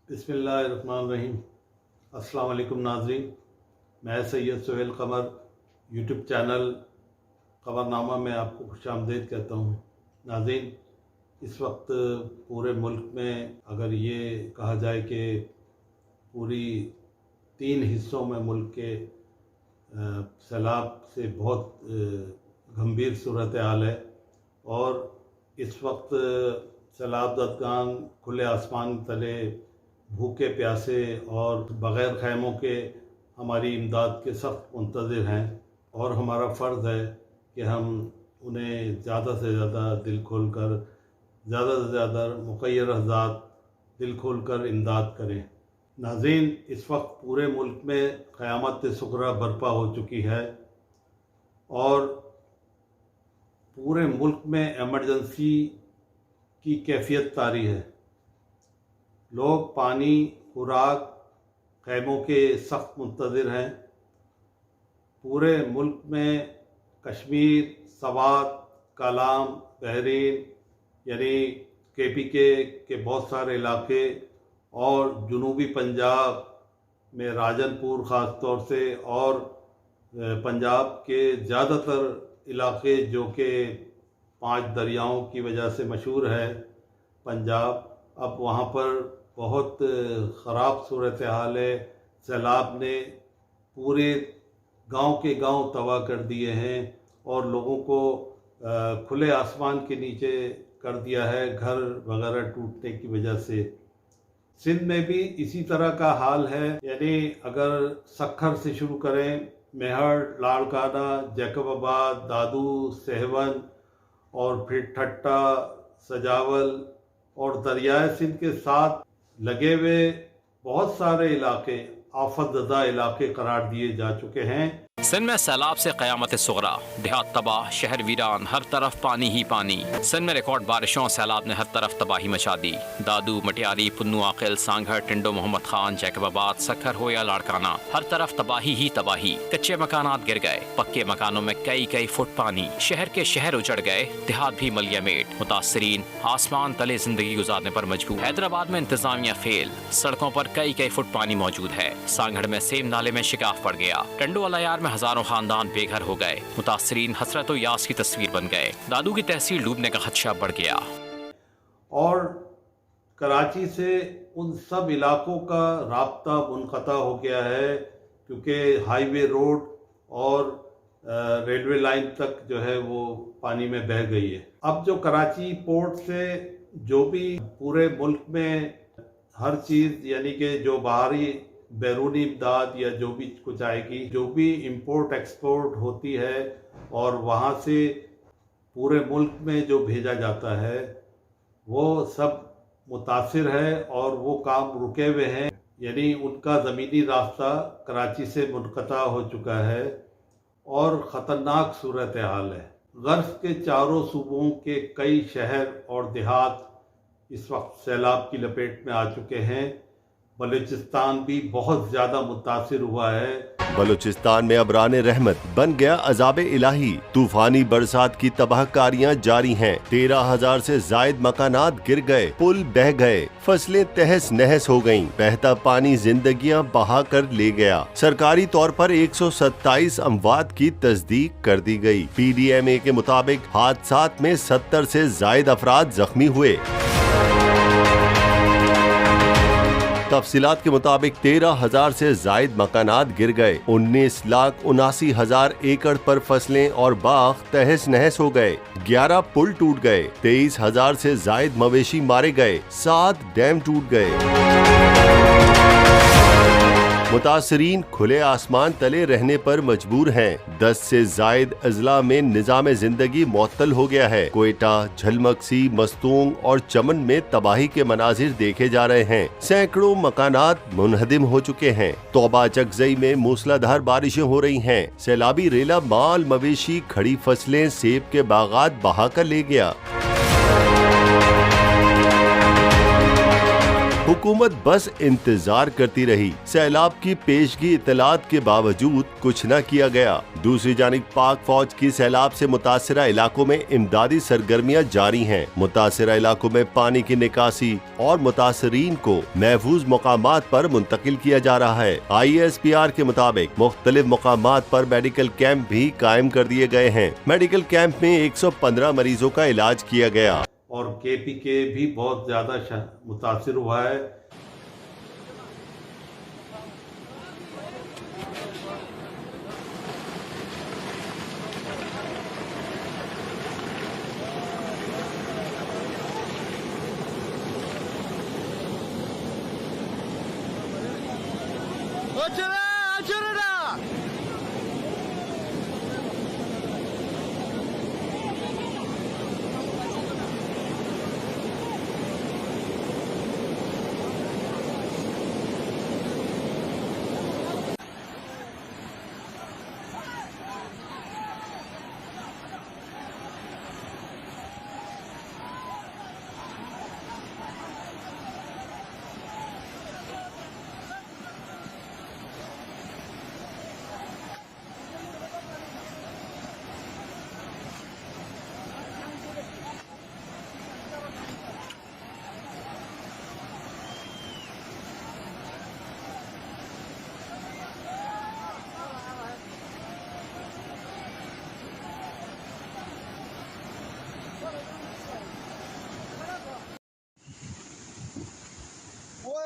बिस्मिल्लाहिर्रहमानिर्रहीम। अस्सलाम वालेकुम नाज़रीन, मैं सैयद सुहेल कमर यूट्यूब चैनल खबरनामा में आपको खुशामदीद कहता हूँ। नाज़रीन, इस वक्त पूरे मुल्क में अगर ये कहा जाए कि पूरी 3 हिस्सों में मुल्क के सैलाब से बहुत गंभीर सूरत हाल है और इस वक्त सैलाब ज़दगान खुले आसमान तले भूखे प्यासे और बग़ैर ख़ैमों के हमारी इमदाद के सख्त मुंतज़िर हैं और हमारा फ़र्ज़ है कि हम उन्हें ज़्यादा से ज़्यादा दिल खोल कर ज़्यादा से ज़्यादा मुक़य्यर हज़ात दिल खोल कर इमदाद करें। नाज़रीन, इस वक्त पूरे मुल्क में क़यामत सुग़रा बर्पा हो चुकी है और पूरे मुल्क में एमरजेंसी की कैफियत तारी है। लोग पानी, खुराक, खैमों के सख्त मुंतज़िर हैं। पूरे मुल्क में कश्मीर, सवात, कालाम, बहरीन यानी KPK के बहुत सारे इलाके और जुनूबी पंजाब में राजनपुर ख़ास तौर से और पंजाब के ज़्यादातर इलाके जो कि 5 दरियाओं की वजह से मशहूर है पंजाब, अब वहाँ पर बहुत ख़राब सूरत हाल है। सैलाब ने पूरे गांव के गांव तबाह कर दिए हैं और लोगों को खुले आसमान के नीचे कर दिया है घर वगैरह टूटने की वजह से। सिंध में भी इसी तरह का हाल है, यानी अगर सखर से शुरू करें, मेहर, लाड़काना, जैकबाबाद, दादू, सहवन और फिर ठट्टा, सजावल और दरियाए सिंध के साथ लगे हुए बहुत सारे इलाके आफतज़दा इलाके करार दिए जा चुके हैं। सिंध में सैलाब से क़यामत सुग़रा, देहात तबाह, शहर वीरान, हर तरफ पानी ही पानी। सिंध में रिकॉर्ड बारिशों सैलाब ने हर तरफ तबाही मचा दी। दादू, मटियारी, पुन्नू आकिल, सांघर, टिंडो, मोहम्मद खान, जैकबाबाद, सखर हो या लाड़काना, हर तरफ तबाही ही तबाही। कच्चे मकानात गिर गए, पक्के मकानों में कई फुट पानी, शहर के शहर उजड़ गए, देहात भी मलियामेट। मुतासरीन आसमान तले जिंदगी गुजारने पर मजबूर। हैदराबाद में इंतजामिया फेल, सड़कों पर कई फुट पानी मौजूद है। सांघड़ में सेम नाले में शिकाफ पड़ गया। टंडो अलायार में हजारों खानदान बेघर हो गए। मुतासरीन हसरत और यास की तस्वीर बन गए। दादू की तहसील डूबने का खदशा बढ़ गया। और कराची से उन सब इलाकों का राब्ता मुनक़ता हो गया है क्योंकि हाईवे रोड और रेलवे लाइन तक जो है वो पानी में बह गई है। अब जो कराची पोर्ट से जो भी पूरे मुल्क में हर चीज़ यानी कि जो बाहरी बैरूनी इमदाद या जो भी कुछ आएगी, जो भी इंपोर्ट एक्सपोर्ट होती है और वहाँ से पूरे मुल्क में जो भेजा जाता है वो सब मुतासिर है और वो काम रुके हुए हैं, यानी उनका ज़मीनी रास्ता कराची से मुनक़ता हो चुका है और ख़तरनाक सूरत हाल है। गर्फ़ के चारों सूबों के कई शहर और देहात इस वक्त सैलाब की लपेट में आ चुके हैं। बलूचिस्तान भी बहुत ज़्यादा मुतासिर हुआ है। बलूचिस्तान में अबरान रहमत बन गया अजाब इलाही। तूफानी बरसात की तबाहकारियां जारी हैं। 13,000 से जायद मकानात गिर गए, पुल बह गए, फसलें तहस नहस हो गयीं। बहता पानी जिंदगियां बहा कर ले गया। सरकारी तौर पर 127 अमवात की तस्दीक कर दी गई। PDMA के मुताबिक हादसात में 70 से जायद अफराद जख्मी हुए। तफसीलात के मुताबिक 13,000 से जायद मकानात गिर गए। 19,79,000 एकड़ पर फसलें और बाग तहस नहस हो गए। 11 पुल टूट गए। 23,000 से जायद मवेशी मारे गए। 7 डैम टूट गए। मुतासरीन खुले आसमान तले रहने पर मजबूर हैं। 10 से जायद अजला में निजाम जिंदगी मुअत्तल हो गया है। कोयटा, झलमक्सी, मस्तूंग और चमन में तबाही के मनाजिर देखे जा रहे हैं। सैकड़ों मकानात मुनहदिम हो चुके हैं। तौबा चकजई में मूसलाधार बारिशें हो रही हैं। सैलाबी रेला माल मवेशी, खड़ी फसलें, सेब के बागात बहा कर ले गया। हुकूमत बस इंतजार करती रही। सैलाब की पेशगी इतलात के बावजूद कुछ न किया गया। दूसरी जानिब पाक फौज की सैलाब से मुतासिरा इलाकों में इमदादी सरगर्मियां जारी हैं। मुतासिरा इलाकों में पानी की निकासी और मुतासरीन को महफूज मकामात पर मुंतकिल किया जा रहा है। ISPR के मुताबिक मुख्तलिफ मकामात पर मेडिकल कैंप भी कायम कर दिए गए हैं। मेडिकल कैंप में 115 मरीजों का इलाज किया गया। और KPK भी बहुत ज़्यादा मुतासिर हुआ है।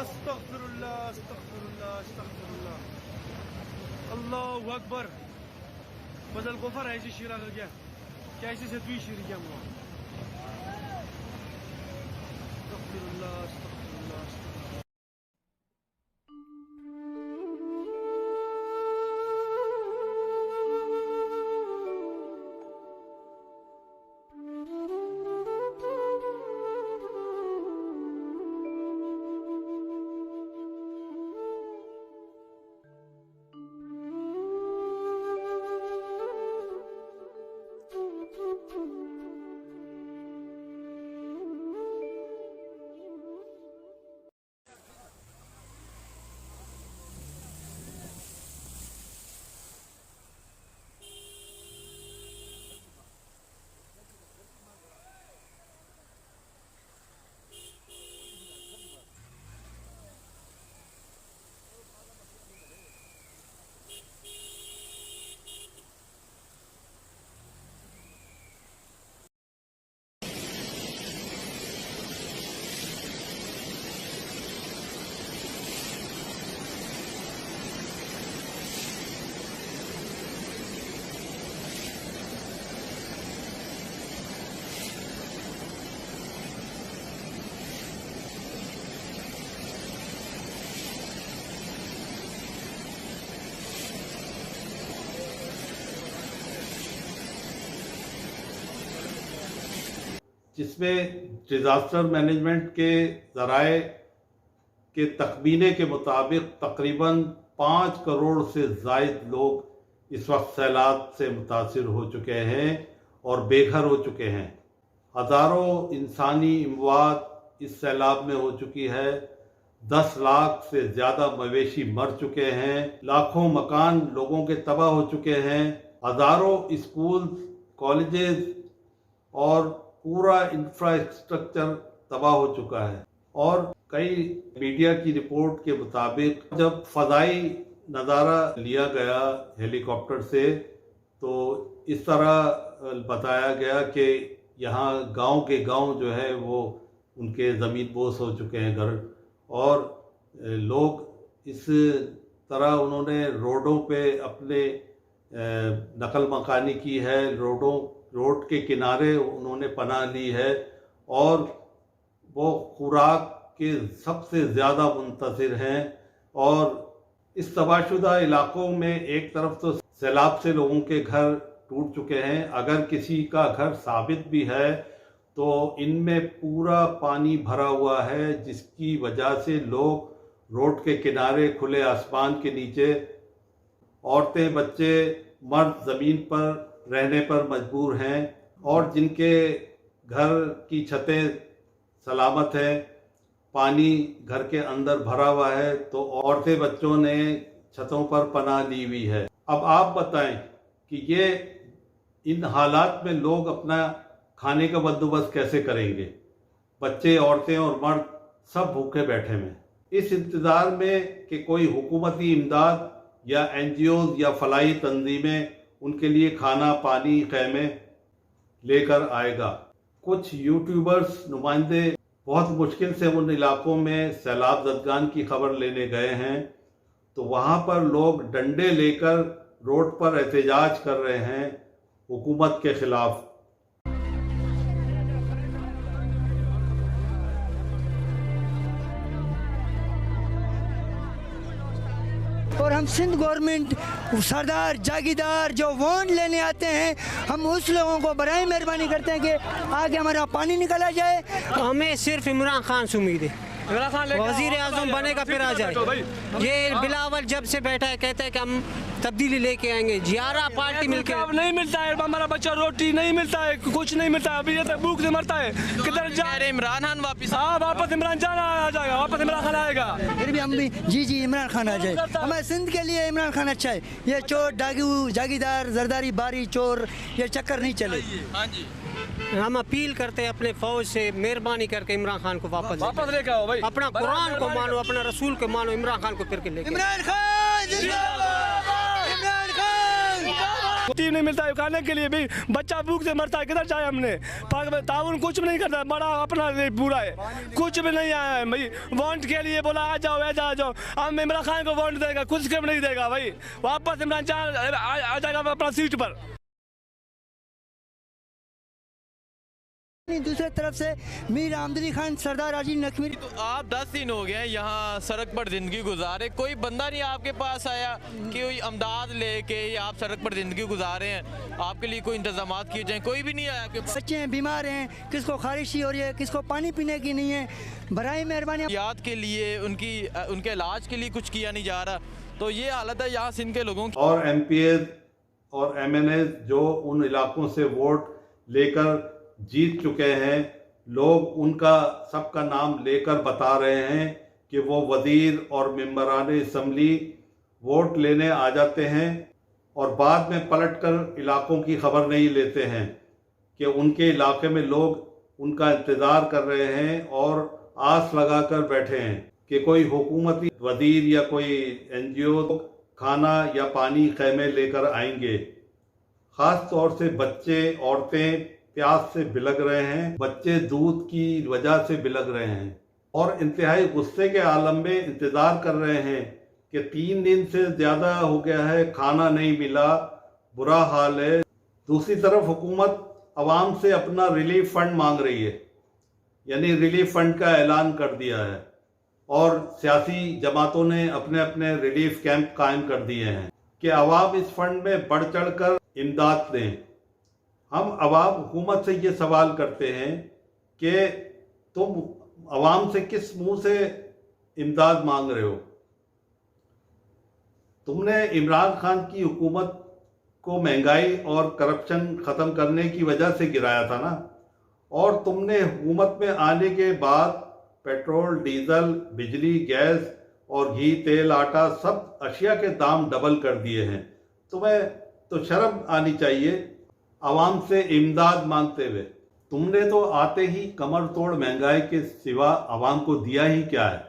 अस्तगफिरुल्लाह अस्तगफिरुल्लाह अस्तगफिरुल्लाह अल्लाहु अकबर बदल गोफर ऐसे शिरा कर गया कैसे से दुई शिर गया मुआ अस्तगफिरुल्लाह अस्तगफिरुल्लाह जिसमें डिज़ास्टर मैनेजमेंट के ज़राए के तखमीने के मुताबिक तकरीबन 5 करोड़ से ज़ायद लोग इस वक्त सैलाब से मुतासिर हो चुके हैं और बेघर हो चुके हैं। हज़ारों इंसानी इमवात इस सैलाब में हो चुकी है। 10 लाख से ज़्यादा मवेशी मर चुके हैं। लाखों मकान लोगों के तबाह हो चुके हैं। हज़ारों स्कूल कॉलेजेस और पूरा इंफ्रास्ट्रक्चर तबाह हो चुका है। और कई मीडिया की रिपोर्ट के मुताबिक जब फज़ाई नज़ारा लिया गया हेलीकॉप्टर से तो इस तरह बताया गया कि यहाँ गांव के गांव जो है वो उनके ज़मीन बोस हो चुके हैं घर, और लोग इस तरह उन्होंने रोडों पे अपने नकल मकानी की है, रोड के किनारे उन्होंने पनाह ली है, और वो खुराक के सबसे ज़्यादा मुंतज़िर हैं। और इस तबाहशुदा इलाकों में एक तरफ तो सैलाब से लोगों के घर टूट चुके हैं, अगर किसी का घर साबित भी है तो इनमें पूरा पानी भरा हुआ है, जिसकी वजह से लोग रोड के किनारे खुले आसमान के नीचे, औरतें बच्चे मर्द ज़मीन पर रहने पर मजबूर हैं, और जिनके घर की छतें सलामत हैं, पानी घर के अंदर भरा हुआ है, तो औरतें बच्चों ने छतों पर पनाह ली हुई है। अब आप बताएं कि ये इन हालात में लोग अपना खाने का बंदोबस्त कैसे करेंगे? बच्चे, औरतें और मर्द सब भूखे बैठे हैं इस इंतज़ार में कि कोई हुकूमती इमदाद या NGOs या फलाही तंजीमें उनके लिए खाना, पानी, खैमे लेकर आएगा। कुछ यूट्यूबर्स नुमाइंदे बहुत मुश्किल से उन इलाकों में सैलाब ज़दगान की खबर लेने गए हैं, तो वहाँ पर लोग डंडे लेकर रोड पर एहतजाज कर रहे हैं हुकूमत के खिलाफ। और हम सिंध गवर्नमेंट, सरदार, जागीरदार जो वोट लेने आते हैं, हम उस लोगों को बराए मेहरबानी करते हैं कि आगे हमारा पानी निकाला जाए। हमें सिर्फ इमरान खान से उम्मीद है, वजीर आजम बनेगा फिर आ जाए। ये बिलावल जब से बैठा है कहता है कि हम तब्दीली लेके आएंगे, जियारा पार्टी मिलके नहीं मिलता है, हमारा बच्चा रोटी नहीं मिलता है, कुछ नहीं मिलता है, अभी ये तक भूख से मरता है। किधर जा रहे इमरान खान वापस? हाँ, वापस इमरान खान आ जाएगा, वापस इमरान खान आएगा। फिर भी हम भी जी इमरान खान आ जाए, हमारे सिंध के लिए इमरान खान अच्छा है। ये चोर, डाकू, जागीरदार, जरदारी, बारी, चोर, ये चक्कर नहीं चले। हाँ जी, हम अपील करते हैं अपने फौज से, मेहरबानी करके इमरान खान को वापस लेके आओ भाई। अपना कुरान को मानो, अपना रसूल को मानो, इमरान खान को फिर के लेके। इमरान खान जिंदाबाद, इमरान खान। टीम नहीं मिलता है खाने के लिए भी, बच्चा भूख से मरता है, किधर जाए हमने? ताउन कुछ भी नहीं करता, बड़ा अपना पूरा है, कुछ भी नहीं आया है भाई। वोट के लिए बोला आ जाओ, आ जाओ, हम इमरान खान को वोट देगा, कुछ के नहीं देगा भाई। वापस इमरान खान आ जाएगा अपना सीट पर। दूसरी तरफ से मीर आमदनी खान, सरदार राजीव नकवी। तो आप 10 दिन हो गए यहाँ सड़क पर ज़िंदगी गुजारे, कोई बंदा नहीं आपके पास आया कि कोई अमदाद लेके या आप सड़क पर ज़िंदगी गुजारे हैं, आपके लिए कोई इंतजामात किए जाएं? कोई भी नहीं आया आपके पास। बच्चे हैं, बीमार हैं, किसको खारिशी हो रही है, किसको पानी पीने की नहीं है, बराए मेहरबानी याद के लिए उनके इलाज के लिए कुछ किया नहीं जा रहा, तो ये हालत है यहाँ सिंध के लोगों की। और MPs और MNAs जो उन इलाकों से वोट लेकर जीत चुके हैं, लोग उनका सबका नाम लेकर बता रहे हैं कि वो वज़ीर और मेंबरान असम्बली वोट लेने आ जाते हैं और बाद में पलटकर इलाकों की खबर नहीं लेते हैं कि उनके इलाके में लोग उनका इंतज़ार कर रहे हैं और आस लगाकर बैठे हैं कि कोई हुकूमती वज़ीर या कोई NGO खाना या पानी खैमे लेकर आएंगे। ख़ास तौर से बच्चे, औरतें प्यास से बिलग रहे हैं, बच्चे दूध की वजह से बिलग रहे हैं और इंतहाई गुस्से के आलम में इंतज़ार कर रहे हैं कि 3 दिन से ज़्यादा हो गया है, खाना नहीं मिला, बुरा हाल है। दूसरी तरफ हुकूमत आवाम से अपना रिलीफ फंड मांग रही है, यानी रिलीफ फंड का ऐलान कर दिया है और सियासी जमातों ने अपने अपने रिलीफ कैंप कायम कर दिए हैं कि आवाम इस फंड में बढ़ चढ़ कर इमदाद दें। हम आवाम हुकूमत से ये सवाल करते हैं कि तुम आवाम से किस मुंह से इमदाद मांग रहे हो? तुमने इमरान खान की हुकूमत को महंगाई और करप्शन ख़त्म करने की वजह से गिराया था ना, और तुमने हुकूमत में आने के बाद पेट्रोल, डीजल, बिजली, गैस और घी, तेल, आटा सब अशिया के दाम डबल कर दिए हैं। तुम्हें तो शर्म आनी चाहिए। आवाम से इमदाद मांगते हुए। तुमने तो आते ही कमर तोड़ महंगाई के सिवा आवाम को दिया ही क्या है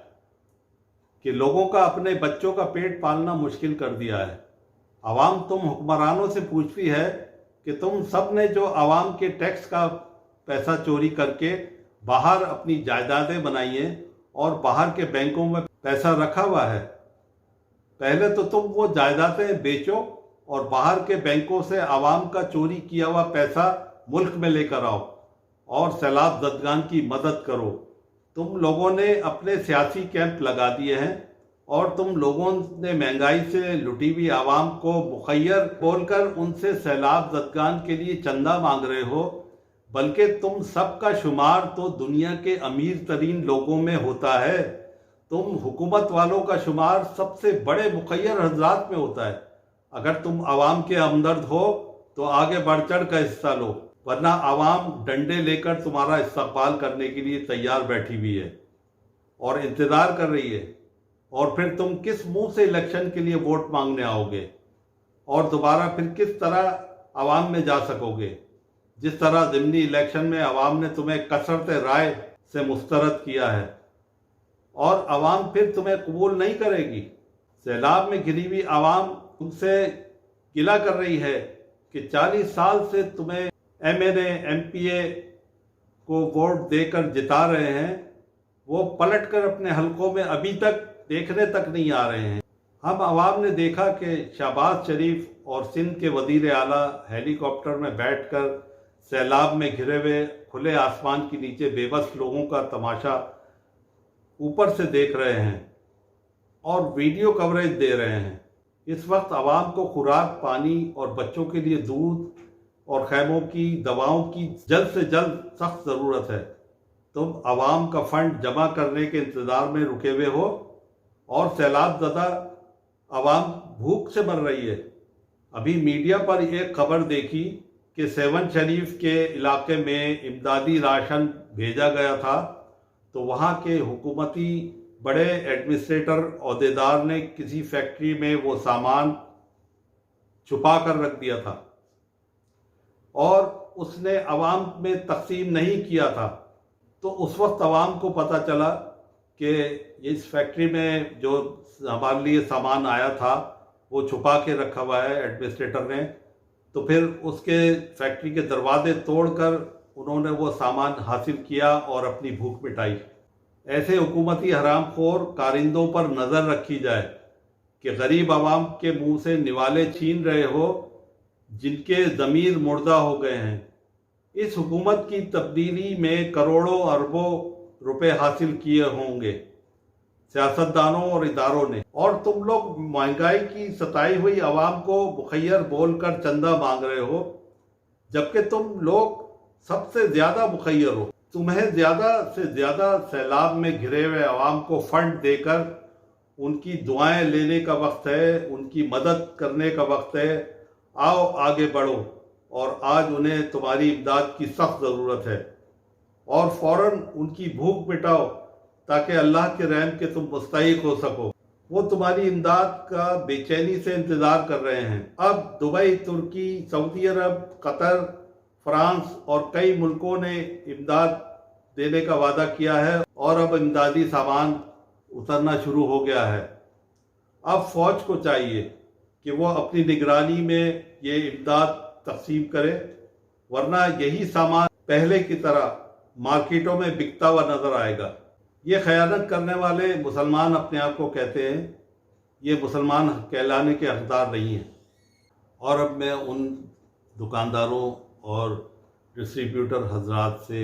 कि लोगों का अपने बच्चों का पेट पालना मुश्किल कर दिया है। आवाम तुम हुक्मरानों से पूछती है कि तुम सब ने जो आवाम के टैक्स का पैसा चोरी करके बाहर अपनी जायदादें बनाई हैं और बाहर के बैंकों में पैसा रखा हुआ है, पहले तो तुम वो जायदादें बेचो और बाहर के बैंकों से आवाम का चोरी किया हुआ पैसा मुल्क में लेकर आओ और सैलाब ज़दगान की मदद करो। तुम लोगों ने अपने सियासी कैंप लगा दिए हैं और तुम लोगों ने महंगाई से लुटी हुई आवाम को मुखैर बोलकर उनसे सैलाब ज़दगान के लिए चंदा मांग रहे हो, बल्कि तुम सबका शुमार तो दुनिया के अमीर तरीन लोगों में होता है। तुम हुकूमत वालों का शुमार सबसे बड़े मुखैर हजरात में होता है। अगर तुम आवाम के हमदर्द हो तो आगे बढ़ चढ़ का हिस्सा लो, वरना आवाम डंडे लेकर तुम्हारा इस्तकबाल करने के लिए तैयार बैठी हुई है और इंतज़ार कर रही है। और फिर तुम किस मुंह से इलेक्शन के लिए वोट मांगने आओगे और दोबारा फिर किस तरह आवाम में जा सकोगे? जिस तरह ज़िमनी इलेक्शन में आवाम ने तुम्हें कसरत राय से मुस्तरद किया है और आवाम फिर तुम्हें कबूल नहीं करेगी। सैलाब में घिरी हुई आवाम तुमसे गिला कर रही है कि 40 साल से तुम्हें MNA MPA को वोट देकर जिता रहे हैं, वो पलट कर अपने हलकों में अभी तक देखने तक नहीं आ रहे हैं। हम आवाम ने देखा कि शहबाज शरीफ और सिंध के वज़ीर आला हेलीकॉप्टर में बैठकर सैलाब में घिरे हुए खुले आसमान के नीचे बेबस लोगों का तमाशा ऊपर से देख रहे हैं और वीडियो कवरेज दे रहे हैं। इस वक्त आवाम को खुराक, पानी और बच्चों के लिए दूध और खैमों की दवाओं की जल्द से जल्द सख्त ज़रूरत है। तुम आवाम का फंड जमा करने के इंतज़ार में रुके हुए हो और सैलाब ज़दा आवाम भूख से मर रही है। अभी मीडिया पर एक खबर देखी कि सेवन शरीफ के इलाके में इमदादी राशन भेजा गया था, तो वहाँ के हुकूमती बड़े एडमिनिस्ट्रेटर ओहदेदार ने किसी फैक्ट्री में वो सामान छुपा कर रख दिया था और उसने आवाम में तकसीम नहीं किया था। तो उस वक्त आवाम को पता चला कि इस फैक्ट्री में जो हमारे लिए सामान आया था वो छुपा के रखा हुआ है एडमिनिस्ट्रेटर ने। तो फिर उसके फैक्ट्री के दरवाजे तोड़कर उन्होंने वो सामान हासिल किया और अपनी भूख मिटाई। ऐसे हुकूमती हरामखोर कारिंदों पर नज़र रखी जाए कि गरीब आवाम के मुंह से निवाले छीन रहे हो जिनके ज़मीर मुर्दा हो गए हैं। इस हुकूमत की तब्दीली में करोड़ों अरबों रुपए हासिल किए होंगे सियासतदानों और इदारों ने, और तुम लोग महंगाई की सताई हुई आवाम को मुखैर बोलकर चंदा मांग रहे हो, जबकि तुम लोग सबसे ज़्यादा मुखैर हो। तुम्हें ज़्यादा से ज़्यादा सैलाब में घिरे हुए आवाम को फंड देकर उनकी दुआएं लेने का वक्त है, उनकी मदद करने का वक्त है। आओ आगे बढ़ो और आज उन्हें तुम्हारी इमदाद की सख्त ज़रूरत है और फ़ौरन उनकी भूख मिटाओ ताकि अल्लाह के रहम के तुम मुस्तहिक हो सको। वो तुम्हारी इमदाद का बेचैनी से इंतज़ार कर रहे हैं। अब दुबई, तुर्की, सऊदी अरब, कतर, फ्रांस और कई मुल्कों ने इमदाद देने का वादा किया है और अब इमदादी सामान उतरना शुरू हो गया है। अब फ़ौज को चाहिए कि वो अपनी निगरानी में ये इमदाद तकसीम करे, वरना यही सामान पहले की तरह मार्केटों में बिकता हुआ नज़र आएगा। ये ख़यानत करने वाले मुसलमान अपने आप को कहते हैं, ये मुसलमान कहलाने के हकदार नहीं हैं। और अब मैं उन दुकानदारों और डिस्ट्रीब्यूटर हजरात से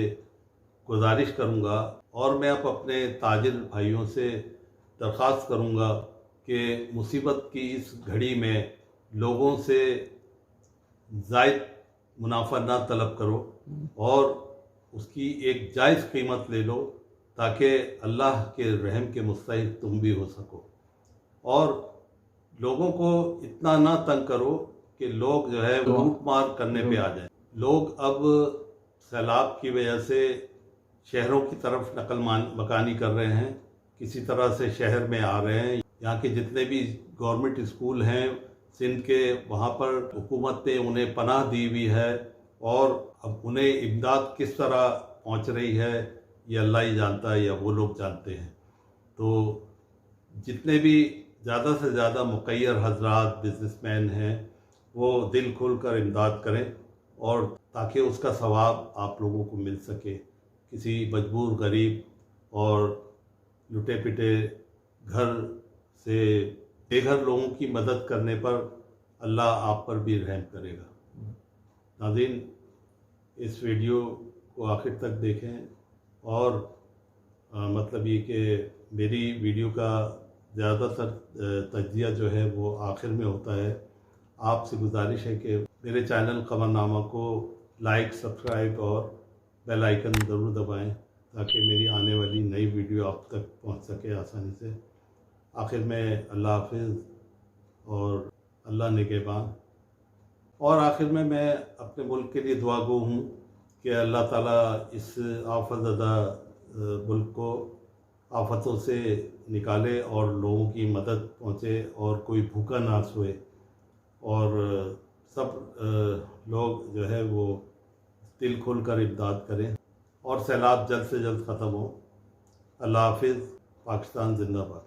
गुजारिश करूंगा और मैं अब अपने ताजिर भाइयों से दरख्वास्त करूंगा कि मुसीबत की इस घड़ी में लोगों से ज़ायद मुनाफा ना तलब करो और उसकी एक जायज़ कीमत ले लो ताकि अल्लाह के रहम के मुस्तहिक तुम भी हो सको। और लोगों को इतना ना तंग करो कि लोग जो है लूट मार करने पे आ जाए। लोग अब सैलाब की वजह से शहरों की तरफ नकल मकानी कर रहे हैं, किसी तरह से शहर में आ रहे हैं। यहाँ के जितने भी गवर्नमेंट स्कूल हैं सिंध के, वहाँ पर हुकूमत ने उन्हें पनाह दी हुई है और अब उन्हें इमदाद किस तरह पहुंच रही है ये अल्लाह ही जानता है या वो लोग जानते हैं। तो जितने भी ज़्यादा से ज़्यादा मुक़य्यर हजरात बिजनेसमैन हैं वो दिल खोल कर इमदाद करें और ताकि उसका सवाब आप लोगों को मिल सके। किसी मजबूर गरीब और लुटे पिटे घर से बेघर लोगों की मदद करने पर अल्लाह आप पर भी रहम करेगा। नाज़रीन, इस वीडियो को आखिर तक देखें और मतलब ये कि मेरी वीडियो का ज़्यादातर तज्जिया जो है वो आखिर में होता है। आपसे गुजारिश है कि मेरे चैनल ख़बरनामा को लाइक, सब्सक्राइब और बेल आइकन ज़रूर दबाएं ताकि मेरी आने वाली नई वीडियो आप तक पहुंच सके आसानी से। आखिर में अल्लाह हाफिज़ और अल्लाह निगहबान। और आखिर में मैं अपने मुल्क के लिए दुआ गो हूँ कि अल्लाह ताला इस आफतज़दा मुल्क को आफतों से निकाले और लोगों की मदद पहुँचे और कोई भूखा ना सोए और सब लोग जो है वो दिल खोल कर इमदाद करें और सैलाब जल्द से जल्द ख़त्म हो। अल्लाह हाफिज़। पाकिस्तान जिंदाबाद।